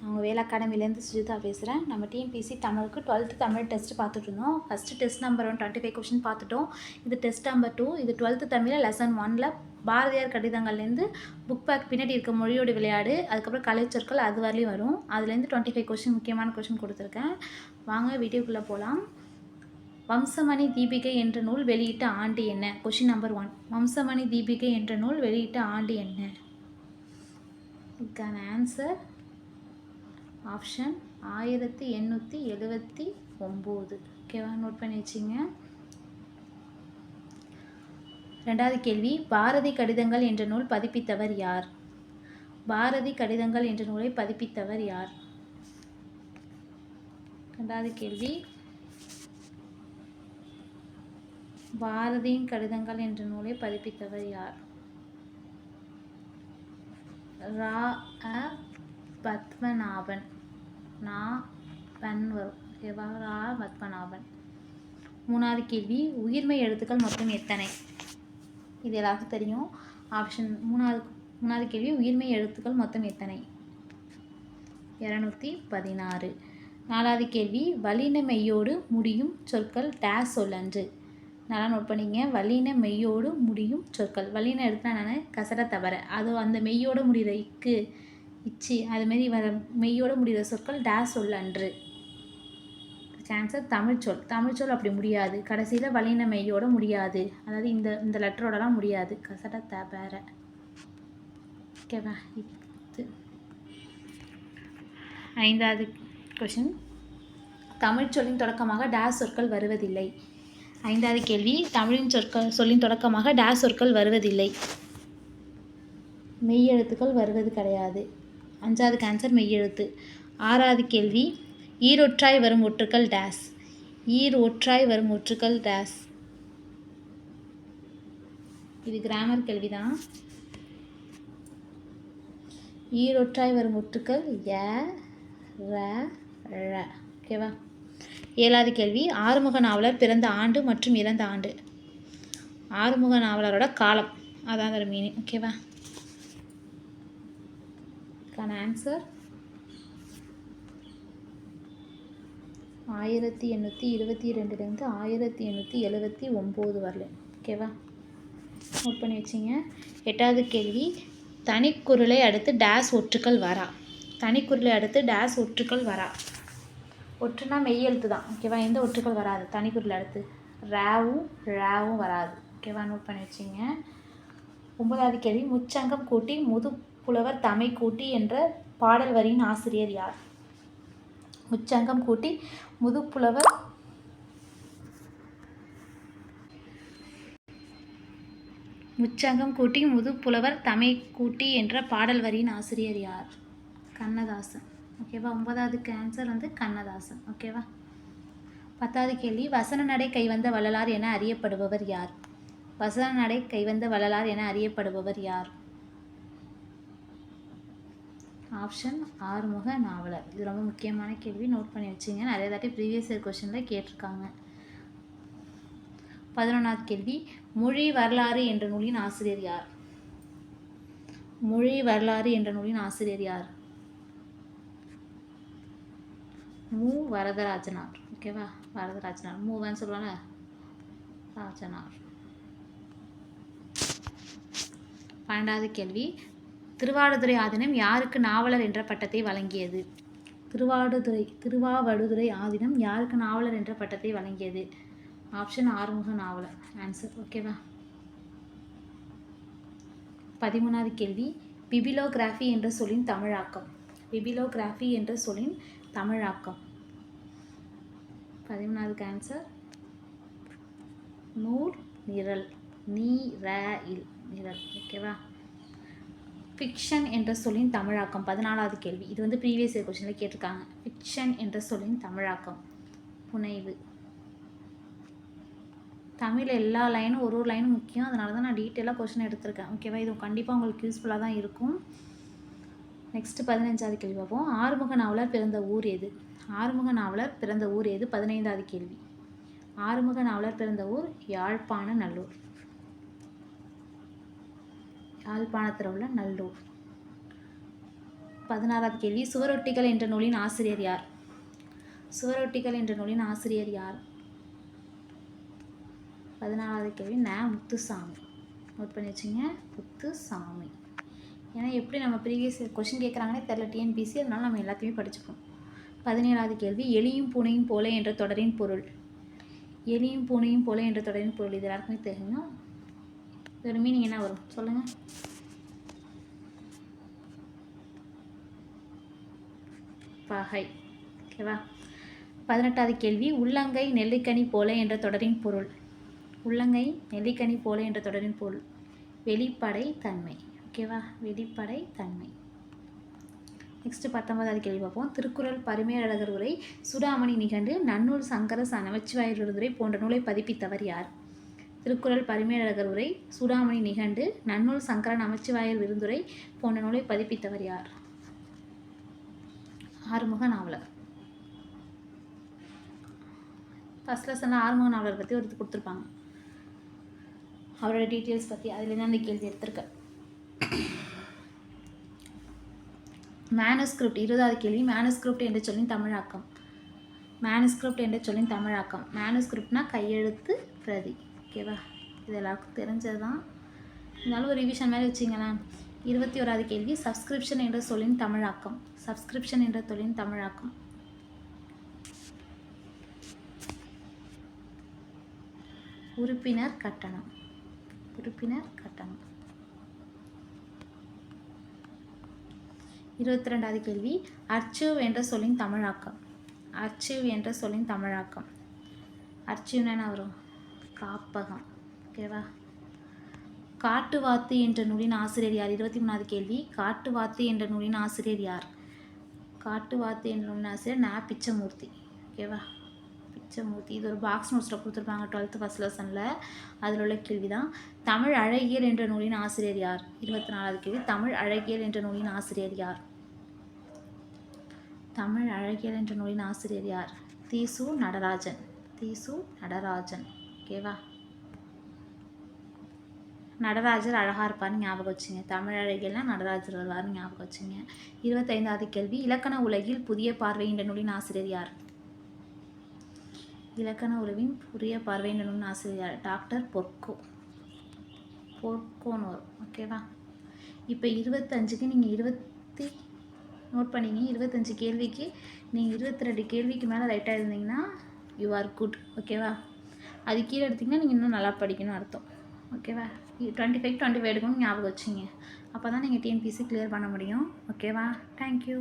அவங்க வேல் அகாடமிலேருந்து சுஜிதா பேசுகிறேன். நம்ம டிஎன்பிஎஸ்சி தமிழுக்கு 12th தமிழ் டெஸ்ட் பார்த்துட்டு இருந்தோம். ஃபஸ்ட்டு டெஸ்ட் நம்பர் 1 25 கொஷின் பார்த்துட்டோம். இது டெஸ்ட் நம்பர் 2. இது 12th தமிழில் லெசன் 1ல் பாரதியார் கடிதங்கள்லேருந்து புக் பேக் பின்னாடி இருக்க மொழியோடு விளையாடு, அதுக்கப்புறம் கலைச்சொற்கள் அது வரலையும் வரும். அதுலேருந்து 25 கொஷின் முக்கியமான கொஷின் கொடுத்துருக்கேன். வாங்க வீடியோக்குள்ளே போகலாம். வம்சமணி தீபிகை என்ற நூல் வெளியிட்ட ஆண்டு என்ன? Question number 1. வம்சமணி தீபிகை என்ற நூல் வெளியிட்ட ஆண்டு என்ன? இதுக்கான ஆன்சர் ஆப்ஷன் 1879. ஓகேவா, நோட் பண்ணி வச்சிங்க. ரெண்டாவது கேள்வி, பாரதி கடிதங்கள் என்ற நூல் பதிப்பித்தவர் யார்? பாரதி கடிதங்கள் என்ற நூலை பதிப்பித்தவர் யார்? ரெண்டாவது கேள்வி, பாரதியின் கடிதங்கள் என்ற நூலை பதிப்பித்தவர் யார்? ரா பத்மநாபன். வரும். ஓகேவா, ரா பத்மநாபன். மூணாவது கேள்வி, உயிர்மெய் எழுத்துக்கள் மொத்தம் எத்தனை? இது எல்லாருக்கும் தெரியும். ஆப்ஷன் மூணாவது கேள்வி, உயிர்மெய் எழுத்துக்கள் மொத்தம் எத்தனை? 216. நாலாவது கேள்வி, வல்லின மெய்யோடு முடியும் சொற்கள் டேஸ் சொல்லன்று. நல்லா நோட் பண்ணிங்க. வல்லின மெய்யோடு முடியும் சொற்கள். வல்லின எழுத்துனா நான் கசட தவிர, அது அந்த மெய்யோடு முடிகிற இக்கு இச்சி அதுமாரி வர மெய்யோடு முடிகிற சொற்கள் டேஸ் சொல்லன்று. ஆன்சர் தமிழ்ச்சொல். தமிழ்ச்சொல் அப்படி முடியாது. கடைசியில் வல்லின மெய்யோடு முடியாது. அதாவது இந்த லெட்டரோடலாம் முடியாது. கசட தவிர. ஓகேவா. இது 5வது கொஷின், தமிழ்ச்சொல்லின் தொடக்கமாக டேஸ் சொற்கள் வருவதில்லை. 5வது கேள்வி, தமிழின் சொல்லின் தொடக்கமாக டேஸ் சொற்கள் வருவதில்லை. மெய் எழுத்துக்கள் வருவது கிடையாது. 5வது ஆன்சர் மெய் எழுத்து. 6வது கேள்வி, ஈரொற்றாய் வரும் ஒற்றுக்கள் டேஸ். ஈரொற்றாய் வரும் ஒற்றுக்கள் டேஸ். இது கிராமர் கேள்விதான். ஈரொற்றாய் வரும் ஒற்றுக்கள் ய ர ழ. ஓகேவா. 7வது கேள்வி, ஆறுமுக நாவலர் பிறந்த ஆண்டு மற்றும் இறந்த ஆண்டு. ஆறுமுக நாவலரோட காலம், அதான் அதோட மீனிங். ஓகேவா. ஆன்சர் 1822 1879 வரல. ஓகேவா, நோட் பண்ணி வச்சிங்க. 8வது கேள்வி, தனிக்குறளை அடுத்து டேஸ் ஒற்றுக்கள் வரா. தனிக்குறளை அடுத்து டேஸ் ஒற்றுக்கள் வரா. ஒற்றுனா மெய் எழுத்து தான். ஓகேவா, எந்த ஒற்றுக்கள் வராது தனிக்குறளை அடுத்து. ராவும் ழாவும் வராது. ஓகேவா, நோட் பண்ணி வச்சிங்க. 9வது கேள்வி, முச்சங்கம் கூட்டி முதுப்புலவர் தமை கூட்டி என்ற பாடல் வரியின் ஆசிரியர் யார்? முச்சங்கம் கூட்டி முதுப்புலவர் தமை கூட்டி என்ற பாடல் வரியின் ஆசிரியர் யார்? கண்ணதாசன். ஓகேவா, 9வதுக்கு ஆன்சர் கண்ணதாசன். ஓகேவா. 10வது கேள்வி, வசன நடை கைவந்த வள்ளலார் என அறியப்படுபவர் யார்? வசன நடை கைவந்த வள்ளலார் என அறியப்படுபவர் யார்? ஆப்ஷன் ஆறுமுக நாவலர். இது ரொம்ப முக்கியமான கேள்வி, நோட் பண்ணி வச்சுங்க. நிறைய தாட்டி ப்ரீவியஸ் இயர் கொஸ்டினில் கேட்டிருக்காங்க. 11வது கேள்வி, மொழி வரலாறு என்ற நூலின் ஆசிரியர் யார்? மொழி வரலாறு என்ற நூலின் ஆசிரியர் யார்? மு வரதராஜனார். ஓகேவா, வரதராஜனார். மூவன்னு சொல்லுவாங்க, ராஜனார். 12வது கேள்வி, திருவாவடுதுறை ஆதீனம் யாருக்கு நாவலர் என்ற பட்டத்தை வழங்கியது? திருவாவடுதுறை ஆதீனம் யாருக்கு நாவலர் என்ற பட்டத்தை வழங்கியது? ஆப்ஷன் ஆறுமுக நாவலர். ஆன்சர். ஓகேவா. 13வது கேள்வி, பிபிலோகிராஃபி என்ற சொல்லின் தமிழாக்கம். பிபிலோகிராஃபி என்ற சொல்லின் தமிழாக்கம். 13வது ஆன்சர் நூல் நிரல். நிரல். ஓகேவா. ஃபிக்ஷன் என்ற சொல்லின் தமிழாக்கம். 14வது கேள்வி. இது ப்ரீவியஸ் இயர் கொஸ்டினில் கேட்டிருக்காங்க. ஃபிக்ஷன் என்ற சொல்லின் தமிழாக்கம் புனைவு. தமிழ் எல்லா லைனும் ஒரு லைனும் முக்கியம். அதனால தான் நான் டீட்டெயிலாக கொஸ்டின் எடுத்திருக்கேன். ஓகேவா, இது கண்டிப்பாக உங்களுக்கு யூஸ்ஃபுல்லாக தான் இருக்கும். நெக்ஸ்ட் 15வது கேள்வி பார்ப்போம். ஆறுமுக நாவலர் பிறந்த ஊர் எது? ஆறுமுக நாவலர் பிறந்த ஊர் எது? 15வது கேள்வி. ஆறுமுக நாவலர் பிறந்த ஊர் யாழ்ப்பாண நல்லூர். யாழ்ப்பாணத்தில் உள்ள நல்லூர். 16வது கேள்வி சுவரொட்டிகள் என்ற நூலின் ஆசிரியர் யார்? சுவரொட்டிகள் என்ற நூலின் ஆசிரியர் யார்? 14வது கேள்வி முத்துசாமி. நோட் பண்ணி வச்சுங்க, முத்துசாமி. ஏன்னா எப்படி நம்ம ப்ரீவியஸ் கொஷின் கேட்குறாங்கன்னே தெரில டிஎன்பிசி, அதனால நம்ம எல்லாத்தையுமே படிச்சுப்போம். 17வது கேள்வி எலியும் பூனையும் போல என்ற தொடரின் பொருள். எலியும் பூனையும் போல என்ற தொடரின் பொருள் இது எல்லாருக்குமே தெரியும். இதோட மீனிங் என்ன வரும் சொல்லுங்கள். பகை. ஓகேவா. 18வது கேள்வி உள்ளங்கை நெல்லிக்கனி போல என்ற தொடரின் பொருள். உள்ளங்கை நெல்லிக்கனி போல என்ற தொடரின் பொருள் வெளிப்படை தன்மை. ஓகேவா, வெளிப்படை தன்மை. நெக்ஸ்ட்டு 19வது கேள்வி பார்ப்போம். திருக்குறள், பரிமேலழகர் உரை, சூடாமணி நிகண்டு, நன்னூல், சங்கர நமச்சிவாயர் விருதுரை போன்ற நூலை பதிப்பித்தவர் யார்? திருக்குறள், பரிமேலழகர் உரை, சூடாமணி நிகண்டு, நன்னூல், சங்கர நமச்சிவாயர் விருதுரை போன்ற நூலை பதிப்பித்தவர் யார்? ஆறுமுக நாவலர். ஃபஸ்ட் லெசனில் ஆறுமுக நாவலர் பற்றி ஒருத்தர் கொடுத்துருப்பாங்க, அவரோட டீட்டெயில்ஸ் பற்றி. அதுலேருந்து அந்த கேள்வி எடுத்திருக்கேன். மேனுஸ்கிரிப்ட். 20வது கேள்வி மேனுஸ்கிரிப்ட் என்ற சொல்லின் தமிழாக்கம். மேனுஸ்கிரிப்ட் என்ற சொல்லின் தமிழாக்கம். மேனுஸ்கிரிப்ட்னா கையெழுத்து பிரதி. ஓகேவா, இது எல்லாருக்கும் தெரிஞ்சது தான், இருந்தாலும் ஒரு ரிவிஷன் மாதிரி வச்சிங்களேன். 21வது கேள்வி சப்ஸ்கிரிப்ஷன் என்ற சொல்லின் தமிழாக்கம். சப்ஸ்கிரிப்ஷன் என்ற சொல்லின் தமிழாக்கம். உறுப்பினர் கட்டணம். உறுப்பினர் கட்டணம். 22வது கேள்வி அர்ச்சிவ் என்ற சொல்லின் தமிழாக்கம். அர்ச்சிவ் என்ற சொல்லின் தமிழாக்கம். அர்ச்சிவ்னா என்ன வரும்? காப்பகம். ஓகேவா. காட்டுவாத்து என்ற நூலின் ஆசிரியர் யார்? 23வது கேள்வி காட்டுவாத்து என்ற நூலின் ஆசிரியர் யார்? காட்டுவாத்து என்ற நூலின் ஆசிரியர் பிச்சமூர்த்தி. ஓகேவா, பிச்சமூர்த்தி. இது ஒரு பாக்ஸ் நோட்ஸில் கொடுத்துருப்பாங்க 12th ஃபஸ்ட் லெசனில், அதில் உள்ள கேள்வி தான். தமிழ் அழகியல் என்ற நூலின் ஆசிரியர் யார்? 24வது கேள்வி தமிழ் அழகியல் என்ற நூலின் ஆசிரியர் யார்? தமிழ் அழகியல் என்ற நூலின் ஆசிரியர் யார்? தீசு நடராஜன். தீசு நடராஜன். ஓகேவா. நடராஜர் அழகாக இருப்பார்னு ஞாபகம் வச்சுங்க. தமிழ் அழகியல்னா நடராஜர் வருவார்னு ஞாபகம் வச்சுங்க. 25வது கேள்வி இலக்கண உலகில் புதிய பார்வை என்ற நூலின் ஆசிரியர் யார்? இலக்கண உலகின் புதிய பார்வை என்ற நூலின் ஆசிரியர் யார்? டாக்டர் பொர்க்கோ. பொர்க்கோன்னு வரும். ஓகேவா. இப்போ 25க்கு நீங்கள் நோட் பண்ணிங்க. 25 கேள்விக்கு நீங்கள் 22 கேள்விக்கு மேலே ரைட்டாக இருந்தீங்கன்னா யூ ஆர் குட். ஓகேவா. அது கீழே எடுத்திங்கன்னா நீங்கள் இன்னும் நல்லா படிக்கணும்னு அர்த்தம். ஓகேவா. 25 எடுக்கணும்னு ஞாபகம் வச்சுங்க. அப்போ தான் நீங்கள் டிஎன்பிசி கிளியர் பண்ண முடியும். ஓகேவா. தேங்க்யூ.